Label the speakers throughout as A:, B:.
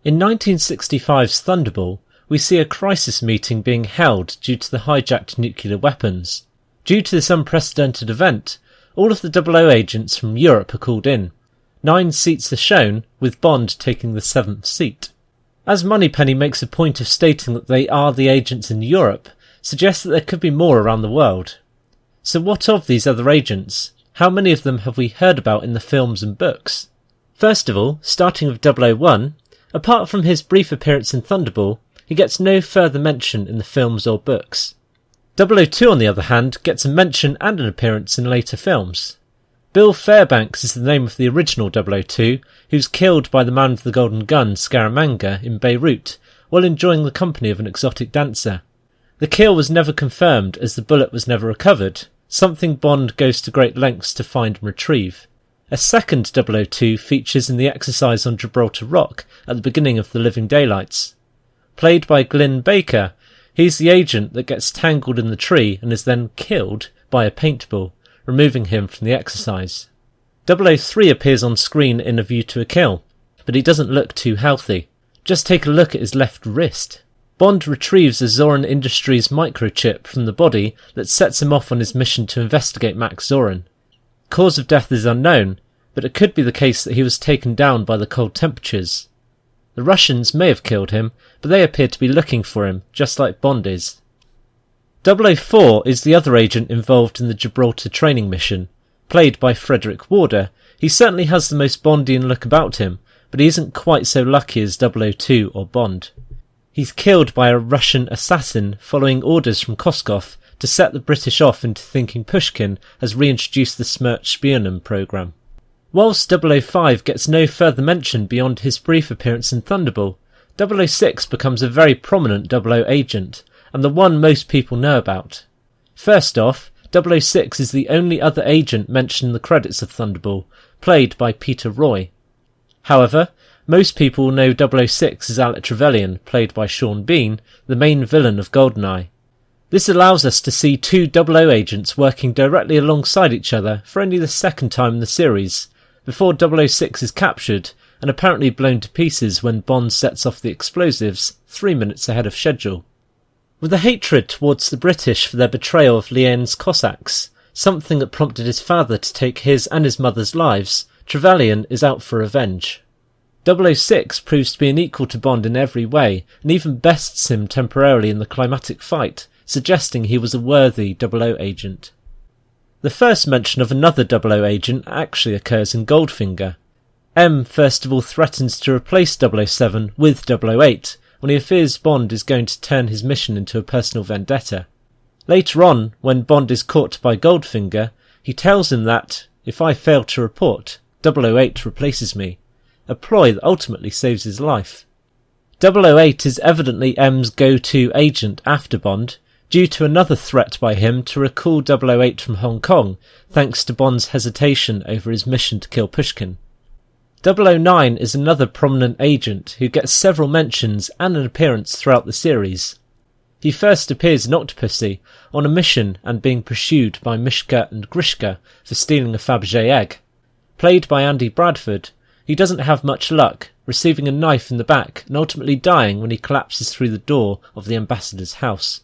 A: In 1965's Thunderball, we see a crisis meeting being held due to the hijacked nuclear weapons. Due to this unprecedented event, all of the 00 agents from Europe are called in. 9 seats are shown, with Bond taking the 7th seat. As Moneypenny makes a point of stating that they are the agents in Europe, suggests that there could be more around the world. So what of these other agents? How many of them have we heard about in the films and books? First of all, starting with 001, apart from his brief appearance in Thunderball, he gets no further mention in the films or books. 002, on the other hand, gets a mention and an appearance in later films. Bill Fairbanks is the name of the original 002, who's killed by the man with the golden gun, Scaramanga, in Beirut, while enjoying the company of an exotic dancer. The kill was never confirmed as the bullet was never recovered, something Bond goes to great lengths to find and retrieve. A second 002 features in the exercise on Gibraltar Rock at the beginning of The Living Daylights. Played by Glyn Baker, he's the agent that gets tangled in the tree and is then killed by a paintball, removing him from the exercise. 003 appears on screen in A View to a Kill, but he doesn't look too healthy. Just take a look at his left wrist. Bond retrieves a Zoran Industries microchip from the body that sets him off on his mission to investigate Max Zorin. Cause of death is unknown, but it could be the case that he was taken down by the cold temperatures. The Russians may have killed him, but they appear to be looking for him, just like Bond is. 004 is the other agent involved in the Gibraltar training mission. Played by Frederick Warder, he certainly has the most Bondian look about him, but he isn't quite so lucky as 002 or Bond. He's killed by a Russian assassin following orders from Koskov to set the British off into thinking Pushkin has reintroduced the Smerch Spionum programme. Whilst 005 gets no further mention beyond his brief appearance in Thunderball, 006 becomes a very prominent 00 agent, and the one most people know about. First off, 006 is the only other agent mentioned in the credits of Thunderball, played by Peter Roy. However, most people know 006 as Alec Trevelyan, played by Sean Bean, the main villain of GoldenEye. This allows us to see 2 00 agents working directly alongside each other for only the second time in the series, before 006 is captured and apparently blown to pieces when Bond sets off the explosives 3 minutes ahead of schedule. With a hatred towards the British for their betrayal of Lien's Cossacks, something that prompted his father to take his and his mother's lives, Trevelyan is out for revenge. 006 proves to be an equal to Bond in every way, and even bests him temporarily in the climatic fight, suggesting he was a worthy 00 agent. The first mention of another 00 agent actually occurs in Goldfinger. M first of all threatens to replace 007 with 008, when he fears Bond is going to turn his mission into a personal vendetta. Later on, when Bond is caught by Goldfinger, he tells him that, if I fail to report, 008 replaces me, a ploy that ultimately saves his life. 008 is evidently M's go-to agent after Bond, due to another threat by him to recall 008 from Hong Kong, thanks to Bond's hesitation over his mission to kill Pushkin. 009 is another prominent agent who gets several mentions and an appearance throughout the series. He first appears in Octopussy, on a mission and being pursued by Mishka and Grishka for stealing a Fabergé egg. Played by Andy Bradford, he doesn't have much luck, receiving a knife in the back and ultimately dying when he collapses through the door of the ambassador's house.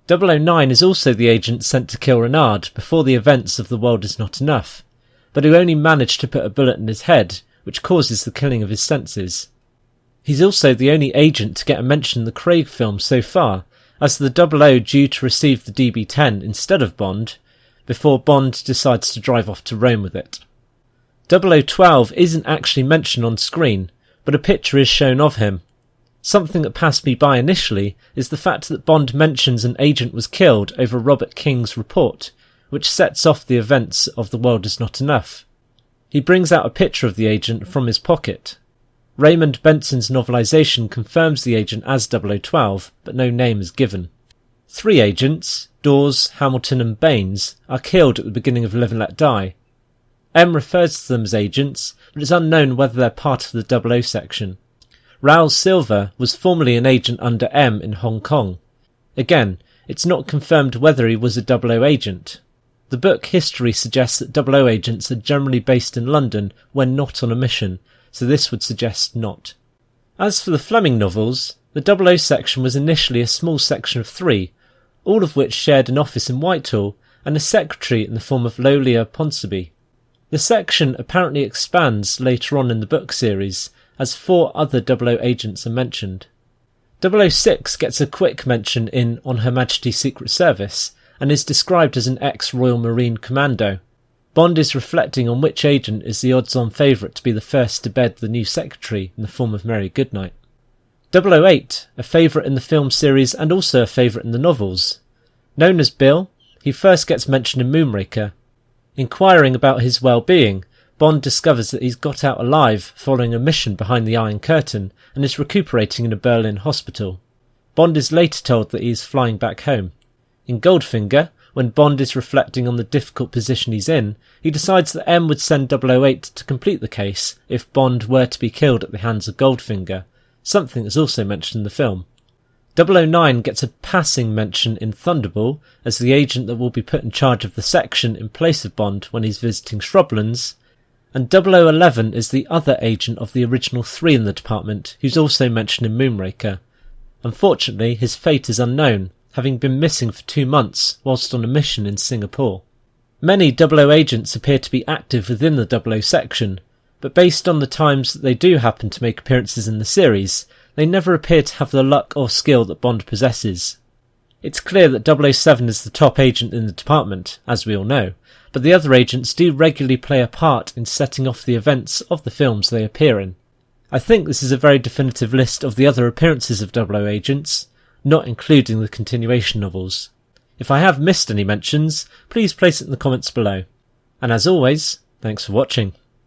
A: 009 is also the agent sent to kill Renard before the events of The World Is Not Enough, but who only managed to put a bullet in his head, which causes the killing of his senses. He's also the only agent to get a mention in the Craig film so far, as the 00 due to receive the DB-10 instead of Bond, before Bond decides to drive off to Rome with it. 0012 isn't actually mentioned on screen, but a picture is shown of him. Something that passed me by initially is the fact that Bond mentions an agent was killed over Robert King's report, which sets off the events of The World Is Not Enough. He brings out a picture of the agent from his pocket. Raymond Benson's novelisation confirms the agent as 0012, but no name is given. 3 agents, Dawes, Hamilton and Baines, are killed at the beginning of Live and Let Die. M refers to them as agents, but it's unknown whether they're part of the 00 section. Raoul Silva was formerly an agent under M in Hong Kong. Again, it's not confirmed whether he was a 00 agent. The book history suggests that 00 agents are generally based in London when not on a mission, so this would suggest not. As for the Fleming novels, the 00 section was initially a small section of 3, all of which shared an office in Whitehall and a secretary in the form of Lolia Ponsonby. The section apparently expands later on in the book series, as 4 other 00 agents are mentioned. 006 gets a quick mention in On Her Majesty's Secret Service, and is described as an ex-Royal Marine Commando. Bond is reflecting on which agent is the odds-on favourite to be the first to bed the new secretary in the form of Mary Goodnight. 008, a favourite in the film series and also a favourite in the novels. Known as Bill, he first gets mentioned in Moonraker. Inquiring about his well-being, Bond discovers that he's got out alive following a mission behind the Iron Curtain and is recuperating in a Berlin hospital. Bond is later told that he is flying back home. In Goldfinger, when Bond is reflecting on the difficult position he's in, he decides that M would send 008 to complete the case if Bond were to be killed at the hands of Goldfinger, something that's also mentioned in the film. 009 gets a passing mention in Thunderball as the agent that will be put in charge of the section in place of Bond when he's visiting Shrublands, and 0011 is the other agent of the original 3 in the department who's also mentioned in Moonraker. Unfortunately, his fate is unknown, having been missing for 2 months whilst on a mission in Singapore. Many 00 agents appear to be active within the 00 section, but based on the times that they do happen to make appearances in the series, they never appear to have the luck or skill that Bond possesses. It's clear that 007 is the top agent in the department, as we all know, but the other agents do regularly play a part in setting off the events of the films they appear in. I think this is a very definitive list of the other appearances of 00 agents, not including the continuation novels. If I have missed any mentions, please place it in the comments below. And as always, thanks for watching.